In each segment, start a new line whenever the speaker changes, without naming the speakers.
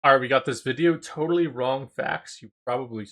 Alright, we got this video. Totally wrong facts. You probably.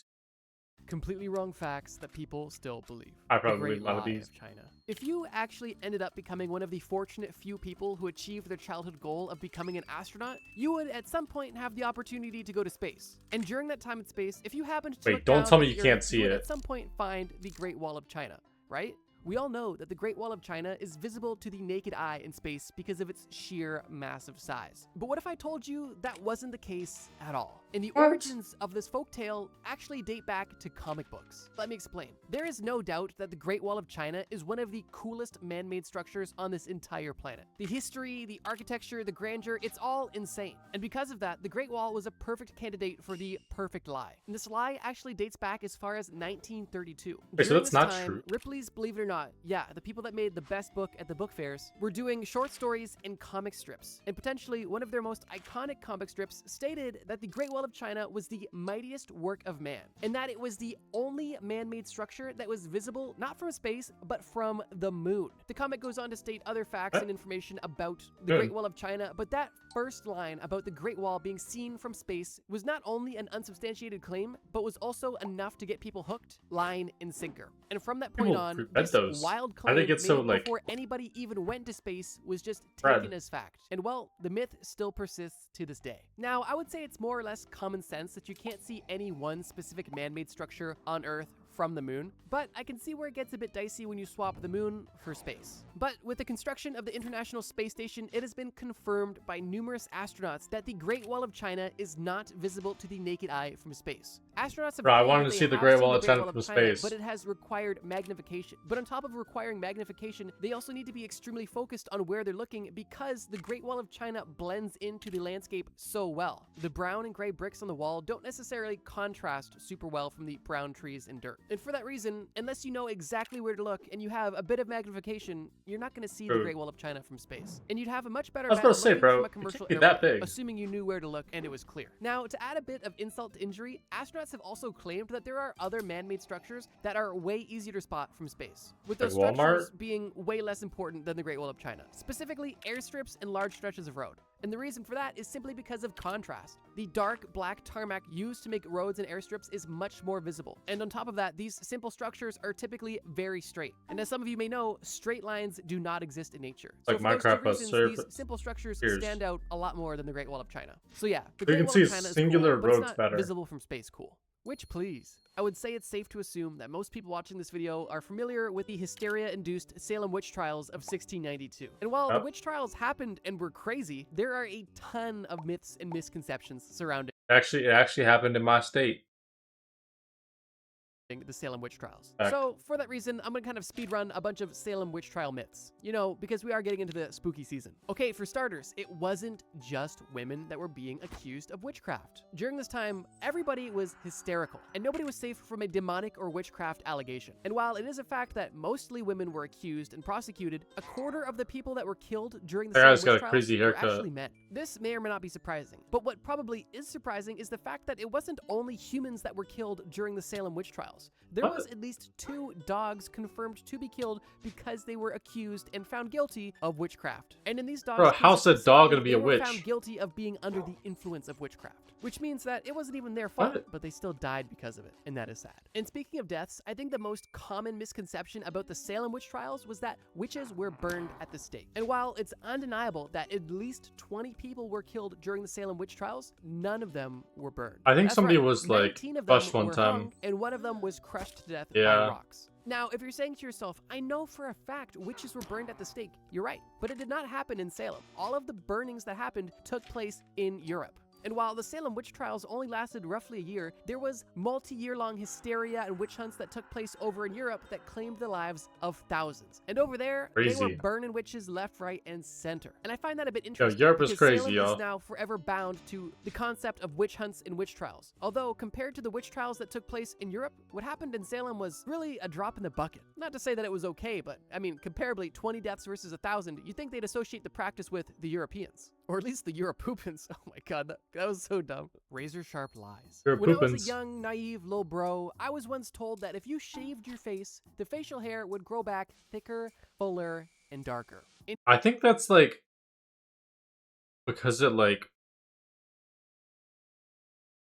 Completely wrong facts that people still believe.
I
The
probably
great
believe a lot of
lie
these.
of China. If you actually ended up becoming one of the fortunate few people who achieved their childhood goal of becoming an astronaut, you would at some point have the opportunity to go to space. And during that time in space, if you happened to
Wait,
look
don't
down
tell
at
me you
the
can't
Earth,
see
you would
it.
at some point find the Great Wall of China, right? We all know that the Great Wall of China is visible to the naked eye in space because of its sheer massive size. But what if I told you that wasn't the case at all? And the origins of this folktale actually date back to comic books. Let me explain. There is no doubt that the Great Wall of China is one of the coolest man-made structures on this entire planet. The history, the architecture, the grandeur, it's all insane. And because of that, the Great Wall was a perfect candidate for the perfect lie. And this lie actually dates back as far as 1932.
Wait, so
During
that's
this
not
time,
true.
Ripley's Believe It or Not, yeah, the people that made the best book at the book fairs, were doing short stories and comic strips. And potentially one of their most iconic comic strips stated that the Great Wall of China was the mightiest work of man, and that it was the only man-made structure that was visible not from space, but from the moon. The comic goes on to state other facts and information about the Great Wall of China, but that first line about the Great Wall being seen from space was not only an unsubstantiated claim, but was also enough to get people hooked, line, and sinker. And from that point
People
on,
read
this
those.
wild
How they
claim
get so,
made
like,
before anybody even went to space was just
spread?
taken as fact. And well, the myth still persists to this day. Now, I would say it's more or less common sense that you can't see any one specific man-made structure on Earth from the moon, but I can see where it gets a bit dicey when you swap the moon for space. But with the construction of the International Space Station, it has been confirmed by numerous astronauts that the Great Wall of China is not visible to the naked eye from space. Astronauts have
Bro, I
claimed
wanted
that
to
they
see the
have
Great
seen
Wall
the
of
Great
China
Wall
from
of China,
space.
but it has required magnification. But on top of requiring magnification, they also need to be extremely focused on where they're looking because the Great Wall of China blends into the landscape so well. The brown and gray bricks on the wall don't necessarily contrast super well from the brown trees and dirt. And for that reason, unless you know exactly where to look and you have a bit of magnification, you're not going to see the
True.
Great Wall of China from space. And you'd have a much better
I was
bet
about to say,
looking
bro,
from a
it
commercial
can't be
airplane,
that big.
assuming you knew where to look and it was clear. Now, to add a bit of insult to injury, astronauts have also claimed that there are other man-made structures that are way easier to spot from space, with those
Like Walmart?
structures being way less important than the Great Wall of China, specifically airstrips and large stretches of road. And the reason for that is simply because of contrast. The dark black tarmac used to make roads and airstrips is much more visible. And on top of that, these simple structures are typically very straight. And as some of you may know, straight lines do not exist in nature. So
Like
for those two
Minecraft
reasons,
surface.
these simple structures
Here's.
stand out a lot more than the Great Wall of China. So yeah, the
You
Great
can
Wall
see
of China is
singular
cool, but it's
roads
not
better.
visible from space cool. Which, please. I would say it's safe to assume that most people watching this video are familiar with the hysteria-induced Salem witch trials of 1692. And while the witch trials happened and were crazy, there are a ton of myths and misconceptions surrounding
It actually happened in my state.
the Salem witch trials.
Fact.
So for that reason, I'm gonna kind of speed run a bunch of Salem witch trial myths, you know, because we are getting into the spooky season. Okay, for starters, it wasn't just women that were being accused of witchcraft. During this time, everybody was hysterical, and nobody was safe from a demonic or witchcraft allegation. And while it is a fact that mostly women were accused and prosecuted, a quarter of the people that were killed during the Salem
That guy's got
witch
a
trials
crazy
were
haircut.
actually men. This may or may not be surprising, but what probably is surprising is the fact that it wasn't only humans that were killed during the Salem witch trials. There
What?
was at least 2 dogs confirmed to be killed because they were accused and found guilty of witchcraft. And in these dogs'
Bro,
cases
how's a dog gonna
specifically,
be a
they were
witch?
found guilty of being under the influence of witchcraft, which means that it wasn't even their fault,
What?
but they still died because of it, and that is sad. And speaking of deaths, I think the most common misconception about the Salem witch trials was that witches were burned at the stake. And while it's undeniable that at least 20 people were killed during the Salem witch trials, none of them were burned.
I think
That's
somebody
right,
was, like,
19 of them
crushed one
were
time.
hung, and one of them was crushed to death by
Yeah.
rocks. Now, if you're saying to yourself, I know for a fact witches were burned at the stake, you're right. But it did not happen in Salem. All of the burnings that happened took place in Europe. And while the Salem witch trials only lasted roughly a year, there was multi-year-long hysteria and witch hunts that took place over in Europe that claimed the lives of thousands. And over there, they
Crazy.
were burning witches left, right, and center. And I find that a bit interesting.
Europe is
because
crazy,
Salem
y'all.
is now forever bound to the concept of witch hunts and witch trials. Although, compared to the witch trials that took place in Europe, what happened in Salem was really a drop in the bucket. Not to say that it was okay, but I mean, comparably, 20 deaths versus 1,000, you'd think they'd associate the practice with the Europeans. Or at least the Europoopans. Oh my god, that was so dumb. Razor sharp lies. When I was
Europoopans.
a young, naive, little bro, I was once told that if you shaved your face, the facial hair would grow back thicker, fuller, and darker.
I think that's like because it like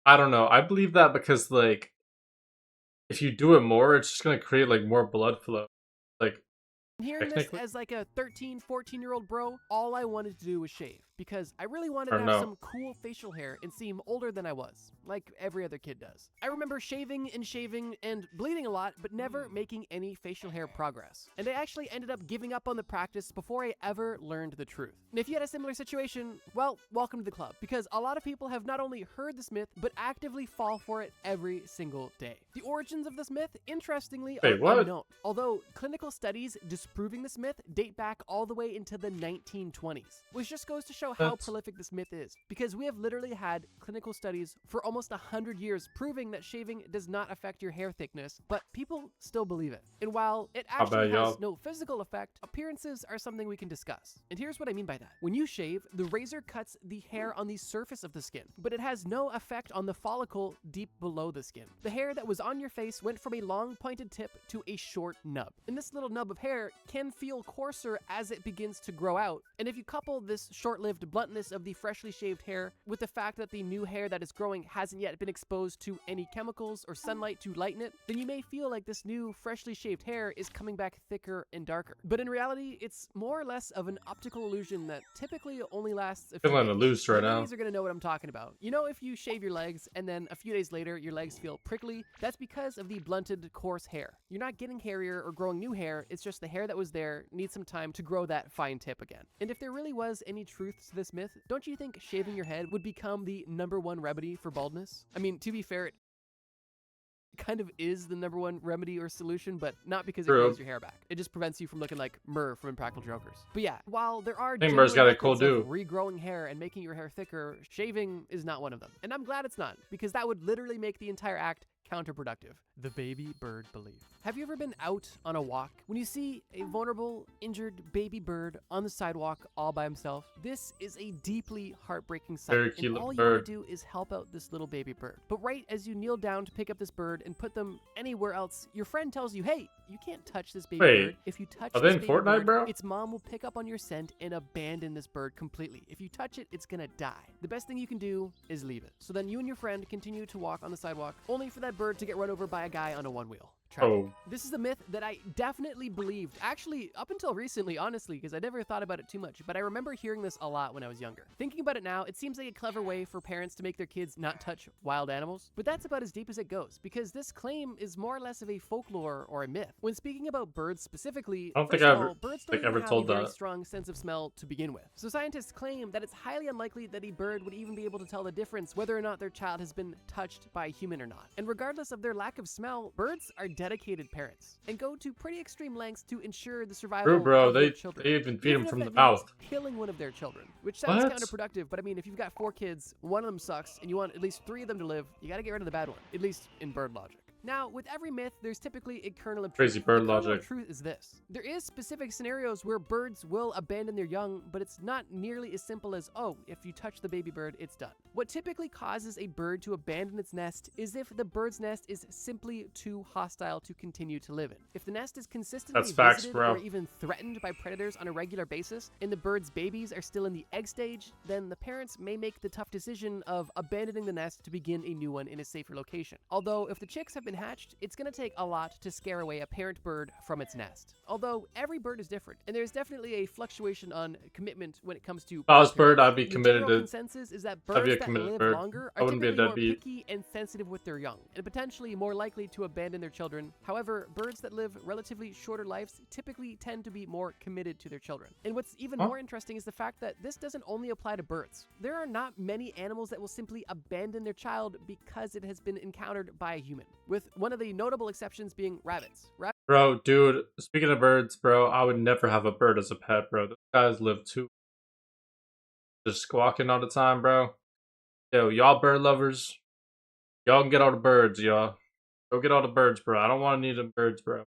I don't know. I believe that because like if you do it more, it's just gonna create like more blood flow. Like
Hearing this
technically,
as like a 13, 14-year-old bro, all I wanted to do was shave because I really wanted
or
to have
no.
some cool facial hair and seem older than I was, like every other kid does. I remember shaving and bleeding a lot, but never making any facial hair progress. And I actually ended up giving up on the practice before I ever learned the truth. And if you had a similar situation, well, welcome to the club, because a lot of people have not only heard this myth, but actively fall for it every single day. The origins of this myth, interestingly, are
Wait, what?
unknown, although clinical studies disproving this myth date back all the way into the 1920s, which just goes to show how
That's
prolific this myth is, because we have literally had clinical studies for almost 100 years proving that shaving does not affect your hair thickness, but people still believe it. And while it
how
actually
bad
has
y'all.
no physical effect, appearances are something we can discuss. And here's what I mean by that. When you shave, the razor cuts the hair on the surface of the skin, but it has no effect on the follicle deep below the skin. The hair that was on your face went from a long pointed tip to a short nub. And this little nub of hair can feel coarser as it begins to grow out. And if you couple this short-lived bluntness of the freshly shaved hair with the fact that the new hair that is growing hasn't yet been exposed to any chemicals or sunlight to lighten it, then you may feel like this new freshly shaved hair is coming back thicker and darker. But in reality, it's more or less of an optical illusion that typically only lasts a few
Feeling
days.
loose
The
right now.
ladies are gonna know what I'm talking about. You know, if you shave your legs and then a few days later your legs feel prickly, that's because of the blunted, coarse hair. You're not getting hairier or growing new hair, it's just the hair that was there needs some time to grow that fine tip again. And if there really was any truth to this myth, don't you think shaving your head would become the #1 remedy for baldness? I mean, to be fair, it kind of is the #1 remedy or solution, but not because it
True.
grows your hair back. It just prevents you from looking like Murr from Impractical Jokers. But yeah, while there are
think Murr's
genuine
got a cool
methods of
do.
regrowing hair and making your hair thicker, shaving is not one of them. And I'm glad it's not, because that would literally make the entire act counterproductive. The baby bird belief. Have you ever been out on a walk? When you see a vulnerable, injured baby bird on the sidewalk all by himself, this is a deeply heartbreaking sight.
Very cute
and all
little
you want
bird.
to do is help out this little baby bird. But right as you kneel down to pick up this bird and put them anywhere else, your friend tells you, hey, you can't touch this baby
Wait,
bird. If you touch
are
this
they in
baby
Fortnite,
bird,
bro?
its mom will pick up on your scent and abandon this bird completely. If you touch it, it's gonna die. The best thing you can do is leave it. So then you and your friend continue to walk on the sidewalk, only for that bird to get run over by a guy on a one-wheel.
Oh,
This is a myth that I definitely believed, actually up until recently, honestly, because I never thought about it too much, but I remember hearing this a lot when I was younger. Thinking about it now, it seems like a clever way for parents to make their kids not touch wild animals, but that's about as deep as it goes, because this claim is more or less of a folklore or a myth. When speaking about birds specifically,
I don't think
first
I
of
ever
all, birds don't
like
even
ever
have a
told
very
that.
strong sense of smell to begin with. So scientists claim that it's highly unlikely that a bird would even be able to tell the difference whether or not their child has been touched by a human or not. And regardless of their lack of smell, birds are dedicated parents and go to pretty extreme lengths to ensure the survival
True, bro.
of their
They
children.
they even feed
Even
them
if
from
that
the
means
mouth.
killing one of their children, which sounds
What?
counterproductive, but I mean, if you've got 4 kids, one of them sucks, and you want at least 3 of them to live, you gotta get rid of the bad one, at least in bird logic. Now, with every myth, there's typically a kernel of truth.
Crazy bird
The kernel of
logic.
truth is this. There is specific scenarios where birds will abandon their young, but it's not nearly as simple as, oh, if you touch the baby bird, it's done. What typically causes a bird to abandon its nest is if the bird's nest is simply too hostile to continue to live in. If the nest is consistently
That's facts,
visited
bro.
or even threatened by predators on a regular basis, and the bird's babies are still in the egg stage, then the parents may make the tough decision of abandoning the nest to begin a new one in a safer location. Although, if the chicks have been hatched, it's going to take a lot to scare away a parent bird from its nest. Although, every bird is different, and there's definitely a fluctuation on commitment when it comes to
If I was
bird
bird, I'd be
parents. The
committed
general
to.
consensus is that
I'd be
birds
a
that
committed
live
bird.
longer
I
are
wouldn't be a
typically more
deadbeat.
picky and sensitive with their young, and potentially more likely to abandon their children. However, birds that live relatively shorter lives typically tend to be more committed to their children. And what's even
Huh?
more interesting is the fact that this doesn't only apply to birds. There are not many animals that will simply abandon their child because it has been encountered by a human, with one of the notable exceptions being rabbits.
Bro, dude, speaking of birds, bro, I would never have a bird as a pet, bro. Those guys live too. Just squawking all the time, bro. Yo, y'all bird lovers, y'all can get all the birds, y'all. Go get all the birds, bro. I don't want any of them birds, bro.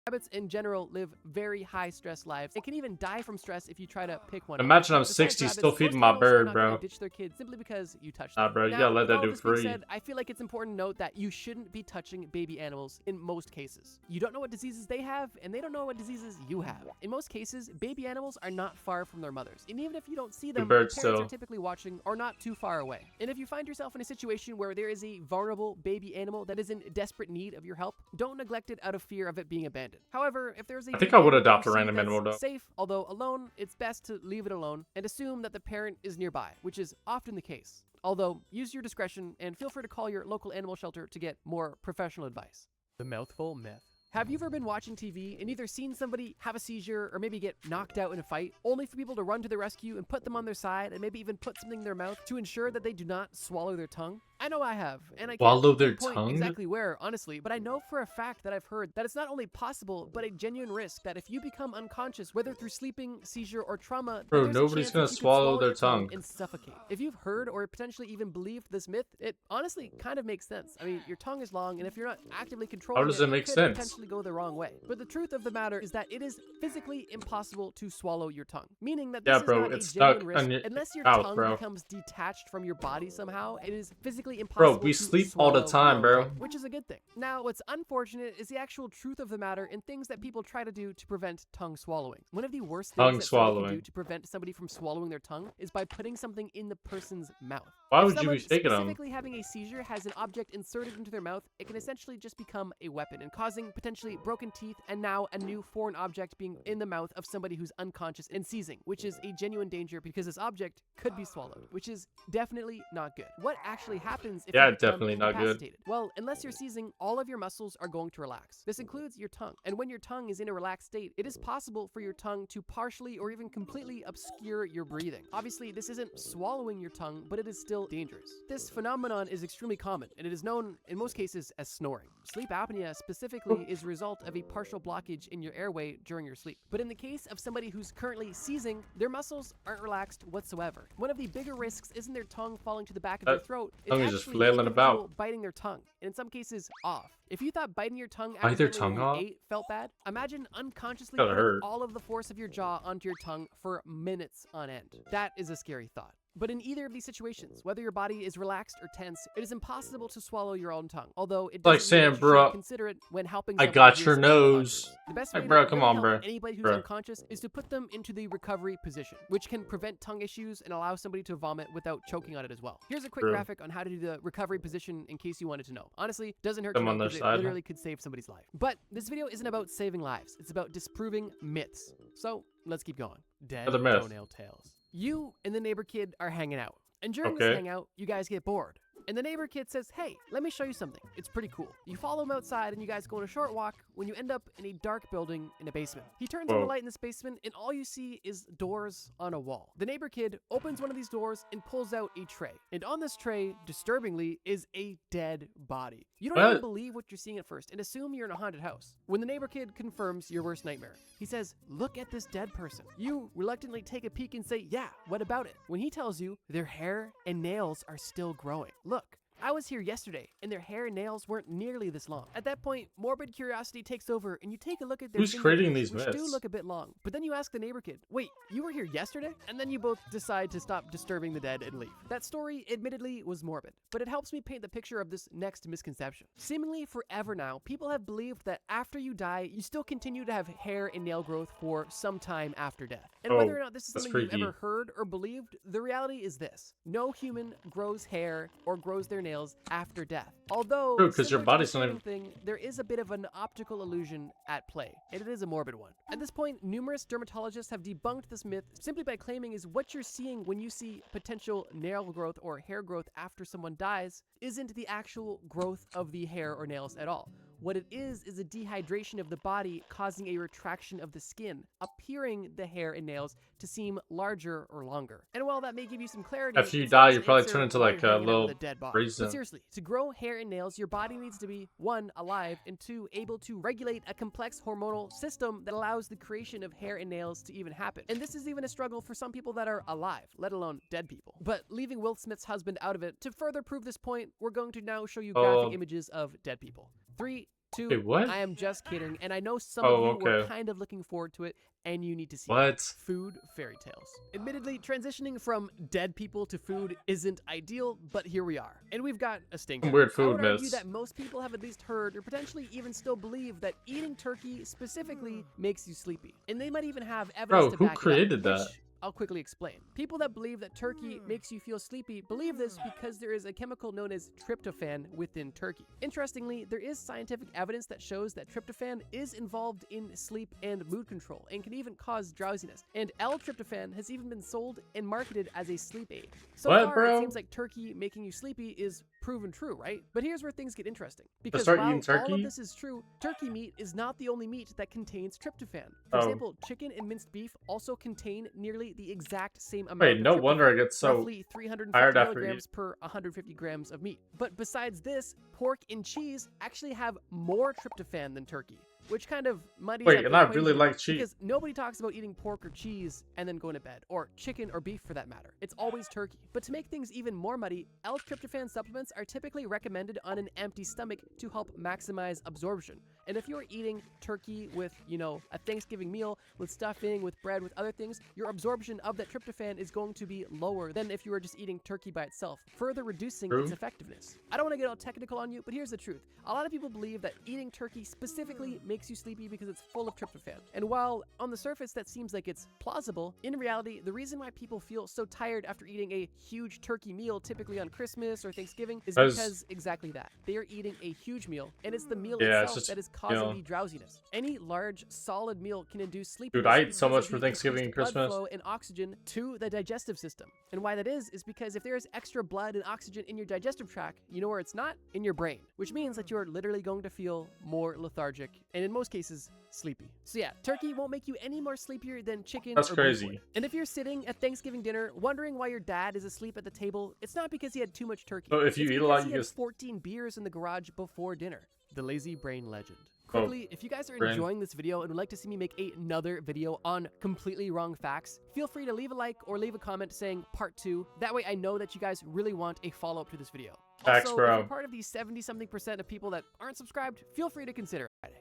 Rabbits in general live very high stress lives and can even die from stress if you try to pick one up.
Imagine I'm
Besides
60
rabbits,
still
most
feeding my
animals are
bird,
not gonna
bro.
ditch their kids simply because you touched
Nah,
them.
bro, you
Now,
gotta let
with
that
all
dude
this being
free.
said, I feel like it's important to note that you shouldn't be touching baby animals in most cases. You don't know what diseases they have, and they don't know what diseases you have. In most cases, baby animals are not far from their mothers, and even if you don't see them, the
birds
parents
still.
are typically watching or not too far away. And if you find yourself in a situation where there is a vulnerable baby animal that is in desperate need of your help, don't neglect it out of fear of it being abandoned. However, if there's a
I think
baby
I would
animal that
adopt
you
a
see
random
that's
animal, though.
safe, although alone, it's best to leave it alone and assume that the parent is nearby, which is often the case. Although, use your discretion and feel free to call your local animal shelter to get more professional advice. The mouthful myth. Have you ever been watching TV and either seen somebody have a seizure or maybe get knocked out in a fight, only for people to run to the rescue and put them on their side and maybe even put something in their mouth to ensure that they do not swallow their tongue? I know I have, and I can't
Swallow their
pinpoint
tongue?
exactly where, honestly, but I know for a fact that I've heard that it's not only possible, but a genuine risk that if you become unconscious, whether through sleeping, seizure, or trauma,
Bro,
that there's
nobody's
a chance
gonna
that you could
swallow their
your
tongue.
and suffocate. If you've heard or potentially even believed this myth, it honestly kind of makes sense. I mean, your tongue is long, and if you're not actively controlling
does it make
could
sense?
potentially go the wrong way. But the truth of the matter is that it is physically impossible to swallow your tongue, meaning that this
Yeah,
is
bro,
not
it's
a genuine
stuck
risk
on your
unless your
mouth,
tongue
bro.
becomes detached from your body somehow. It is physically
Bro,
impossible
we
to
sleep all the
swallow
time,
your own
bro.
tongue, which is a good thing. Now, what's unfortunate is the actual truth of the matter and things that people try to do to prevent tongue swallowing. One of the worst things
Tongue
that somebody can do
swallowing.
to prevent somebody from swallowing their tongue is by putting something in the person's mouth.
Why
If
would you
someone
be faking them?
specifically having a seizure has an object inserted into their mouth, it can essentially just become a weapon and causing potentially broken teeth and now a new foreign object being in the mouth of somebody who's unconscious and seizing, which is a genuine danger because this object could be swallowed, which is definitely not good. What actually happens if
Yeah,
you become
definitely not good.
incapacitated? Well, unless you're seizing, all of your muscles are going to relax. This includes your tongue. And when your tongue is in a relaxed state, it is possible for your tongue to partially or even completely obscure your breathing. Obviously, this isn't swallowing your tongue, but it is still dangerous. This phenomenon is extremely common, and it is known in most cases as snoring. Sleep apnea specifically is a result of a partial blockage in your airway during your sleep. But in the case of somebody who's currently seizing, their muscles aren't relaxed whatsoever. One of the bigger risks isn't their tongue falling to the back of their throat, it's
tongue is just
actually
flailing
the individual
about.
biting their tongue, and in some cases off. If you thought biting your tongue
Bite their
accidentally
tongue
when you
off?
ate felt bad, imagine unconsciously
Gotta
putting
hurt.
all of the force of your jaw onto your tongue for minutes on end. That is a scary thought. But in either of these situations, whether your body is relaxed or tense, it is impossible to swallow your own tongue. Although it
Like
doesn't mean
saying,
that you shouldn't
bruh,
consider it when helping
I
somebody
got
who
your
is
nose.
unconscious. The best
Like,
way
bruh,
to
come
really
on,
help
bruh.
anybody who's
Bruh.
unconscious is to put them into the recovery position, which can prevent tongue issues and allow somebody to vomit without choking on it as well. Here's a quick
True.
graphic on how to do the recovery position in case you wanted to know. Honestly, doesn't hurt
Them
to
on
know
their
because it
side.
literally could save somebody's life. But this video isn't about saving lives. It's about disproving myths. So let's keep going. Dead
Another myth.
toenail tails. You and the neighbor kid are hanging out. And during this
Okay.
hangout, you guys get bored. And the neighbor kid says, hey, let me show you something. It's pretty cool. You follow him outside and you guys go on a short walk when you end up in a dark building in a basement. He turns on the
Whoa.
light in this basement and all you see is doors on a wall. The neighbor kid opens one of these doors and pulls out a tray. And on this tray, disturbingly, is a dead body. You don't even
What?
believe what you're seeing at first and assume you're in a haunted house. When the neighbor kid confirms your worst nightmare, he says, look at this dead person. You reluctantly take a peek and say, yeah, what about it? When he tells you their hair and nails are still growing. Look. I was here yesterday, and their hair and nails weren't nearly this long. At that point, morbid curiosity takes over, and you take a look at their
Who's creating
fingernails,
these
which do
myths?
look a bit long. But then you ask the neighbor kid, wait, you were here yesterday? And then you both decide to stop disturbing the dead and leave. That story, admittedly, was morbid, but it helps me paint the picture of this next misconception. Seemingly forever now, people have believed that after you die, you still continue to have hair and nail growth for some time after death. And whether or not this is
that's
something you've
freaky.
ever heard or believed, the reality is this. No human grows hair or grows their nails after death. Although,
True, 'cause your
similar to
body's
the
not
same thing, there is a bit of an optical illusion at play, and it is a morbid one. At this point, numerous dermatologists have debunked this myth simply by claiming is what you're seeing when you see potential nail growth or hair growth after someone dies isn't the actual growth of the hair or nails at all. What it is a dehydration of the body causing a retraction of the skin, appearing the hair and nails to seem larger or longer. And while that may give you some clarity,
After you
it
die,
doesn't
you probably
answer
turn into
why
like
you're
a
hanging out
little
with a dead body.
raisin.
But seriously, to grow hair and nails, your body needs to be, 1, alive, and 2, able to regulate a complex hormonal system that allows the creation of hair and nails to even happen. And this is even a struggle for some people that are alive, let alone dead people. But leaving Will Smith's husband out of it, to further prove this point, we're going to now show you graphic images of dead people. 3, 2,
Wait, what?
I am just kidding, and I know some of
Oh,
you were
okay.
kind of looking forward to it, and you need to see it.
What?
Food fairy tales. Admittedly, transitioning from dead people to food isn't ideal, but here we are. And we've got a stinker.
Weird
I
food
would argue
myths.
that most people have at least heard or potentially even still believe that eating turkey specifically makes you sleepy. And they might even have evidence
Bro,
to
who
back
created
it up,
that?
which I'll quickly explain. People that believe that turkey makes you feel sleepy believe this because there is a chemical known as tryptophan within turkey. Interestingly, there is scientific evidence that shows that tryptophan is involved in sleep and mood control and can even cause drowsiness. And L-tryptophan has even been sold and marketed as a sleep aid. So
What,
far,
bro?
it seems like turkey making you sleepy is proven true, right? But here's where things get interesting. Because
start
while
eating turkey?
all of this is true, turkey meat is not the only meat that contains tryptophan. For
Oh.
example, chicken and minced beef also contain nearly the exact same amount
Wait,
of
no
tryptophan,
wonder I get so
roughly 350
tired after
milligrams per 150 grams of meat. But besides this, pork and cheese actually have more tryptophan than turkey, which kind of muddies
Wait,
up
and
the
I
equation
really like cheese.
because nobody talks about eating pork or cheese and then going to bed, or chicken or beef for that matter. It's always turkey. But to make things even more muddy, L-tryptophan supplements are typically recommended on an empty stomach to help maximize absorption. And if you're eating turkey with, a Thanksgiving meal with stuffing, with bread, with other things, your absorption of that tryptophan is going to be lower than if you were just eating turkey by itself, further reducing its effectiveness. I don't want to get all technical on you, but here's the truth. A lot of people believe that eating turkey specifically makes you sleepy because it's full of tryptophan. And while on the surface that seems like it's plausible, in reality, the reason why people feel so tired after eating a huge turkey meal, typically on Christmas or Thanksgiving, is because exactly that. They are eating a huge meal, and it's the meal itself that is causing the drowsiness. Any large, solid meal can induce sleepiness.
Dude, I eat so
because
much
of
for
the
Thanksgiving and
increased blood
Christmas.
flow and oxygen to the digestive system. And why that is because if there is extra blood and oxygen in your digestive tract, you know where it's not? In your brain, which means that you're literally going to feel more lethargic and in most cases, sleepy. So yeah, turkey won't make you any more sleepier than chicken
That's
or
crazy.
beef would. And if you're sitting at Thanksgiving dinner wondering why your dad is asleep at the table, it's not because he had too much turkey.
So if you
it's
eat a
because
lot,
he
you
had
just
14 beers in the garage before dinner. The lazy brain legend. Quickly, if you guys are enjoying this video and would like to see me make another video on completely wrong facts, feel free to leave a like or leave a comment saying part 2. That way I know that you guys really want a follow-up to this video.
Facts,
Also,
bro.
if you're part of the 70-something% of people that aren't subscribed, feel free to consider it.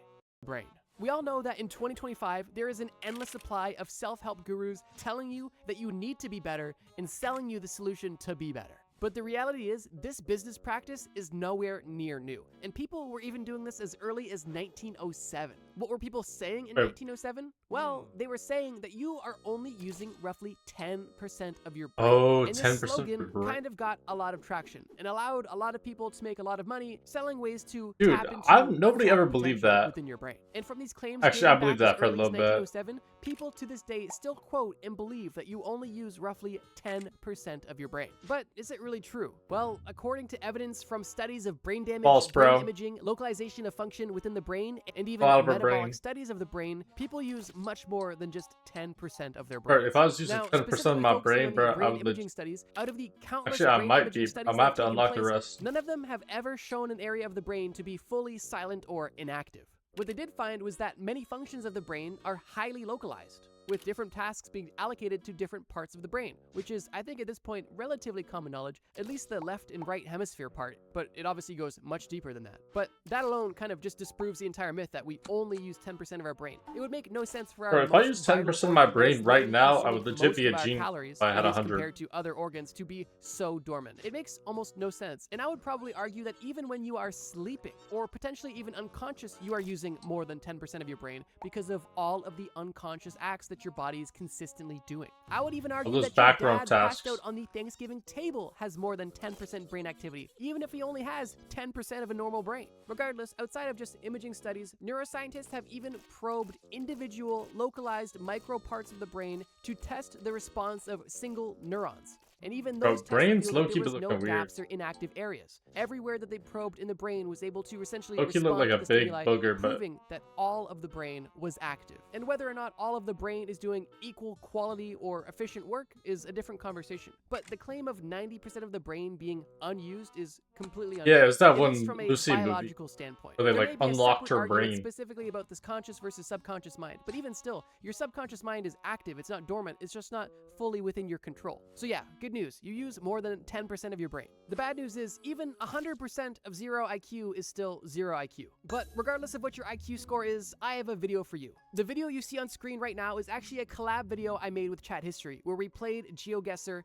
Brain. We all know that in 2025, there is an endless supply of self-help gurus telling you that you need to be better and selling you the solution to be better. But the reality is, this business practice is nowhere near new. And people were even doing this as early as 1907. What were people saying in 1907? Well, they were saying that you are only using roughly 10% of your brain.
Oh,
and
10%
this slogan kind of got a lot of traction and allowed a lot of people to make a lot of money selling ways to tap into
nobody ever
untapped
believed
potential
that.
within your brain. And from these claims,
Actually, I
dating
believe
back
that
as
for a
early as
little bit.
1907, people to this day still quote and believe that you only use roughly 10% of your brain. But is it really true? Well, according to evidence from studies of brain damage,
False,
brain
bro.
imaging, localization of function within the brain, and even
All of our
metabolic
brain.
studies of the brain, people use much more than just 10% of their brain.
Bro, if I was using
Now,
10% of
specifically
my
focusing
brain,
on the
bro, I
brain
would
imaging studies, out of the countless
Actually, I
brain
might
imaging
be.
studies
I
that
might
have
have to
taken
unlock the
place,
rest.
none of them have ever shown an area of the brain to be fully silent or inactive. What they did find was that many functions of the brain are highly localized, with different tasks being allocated to different parts of the brain, which is, I think at this point, relatively common knowledge, at least the left and right hemisphere part, but it obviously goes much deeper than that. But that alone kind of just disproves the entire myth that we only use 10% of our brain. It would make no sense for our
Bro, if I
most
use
vital
10% of my
organ that
brain
is
right
literally
now, I
consuming
would legit
most
be a
of our
genius
calories,
if I had
at least
100.
compared to other organs, to be so dormant. It makes almost no sense. And I would probably argue that even when you are sleeping, or potentially even unconscious, you are using more than 10% of your brain because of all of the unconscious acts that your body is consistently doing. I would even argue
those
that your
background
dad
tasks.
passed out on the Thanksgiving table has more than 10% brain activity, even if he only has 10% of a normal brain. Regardless, outside of just imaging studies, neuroscientists have even probed individual, localized micro parts of the brain to test the response of single neurons. And even
Bro,
those tests
brains
revealed that
low-key
there was
be
no
looking weird.
gaps or inactive areas. Everywhere that they probed in the brain was able to essentially
Low-key
respond
look like
to
a
the
big
stimuli,
booger, but
proving that all of the brain was active. And whether or not all of the brain is doing equal quality or efficient work is a different conversation. But the claim of 90% of the brain being unused is completely untrue.
yeah, it's that
At
one
least from a
Lucy movie
biological standpoint.
where they
There
like
may be a
unlocked
separate
her
argument
brain.
specifically about this conscious versus subconscious mind, but even still, your subconscious mind is active. It's not dormant. It's just not fully within your control. So yeah, good Good news, you use more than 10% of your brain. The bad news is even 100% of 0 IQ is still 0 IQ. But regardless of what your IQ score is, I have a video for you. The video you see on screen right now is actually a collab video I made with Chat History, where we played GeoGuessr.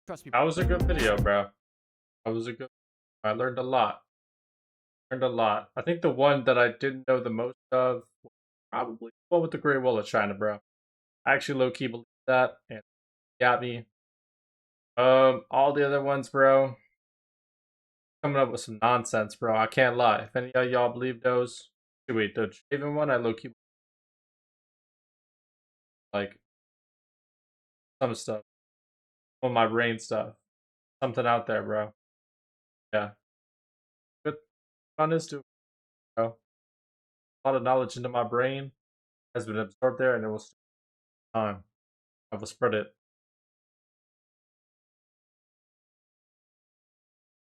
Trust me.
That was a good video, bro. That was a good. I learned a lot. I think the one that I didn't know the most of was probably the one with the Great Wall of China, bro. I actually low key believe that, and it got me. All the other ones, bro, coming up with some nonsense, bro. I can't lie. If any of y'all believe those, wait, the Draven one, I low key like some stuff, on my brain stuff, something out there, bro. Yeah, good fun is to, bro. A lot of knowledge into my brain has been absorbed there, and it will time. I will spread it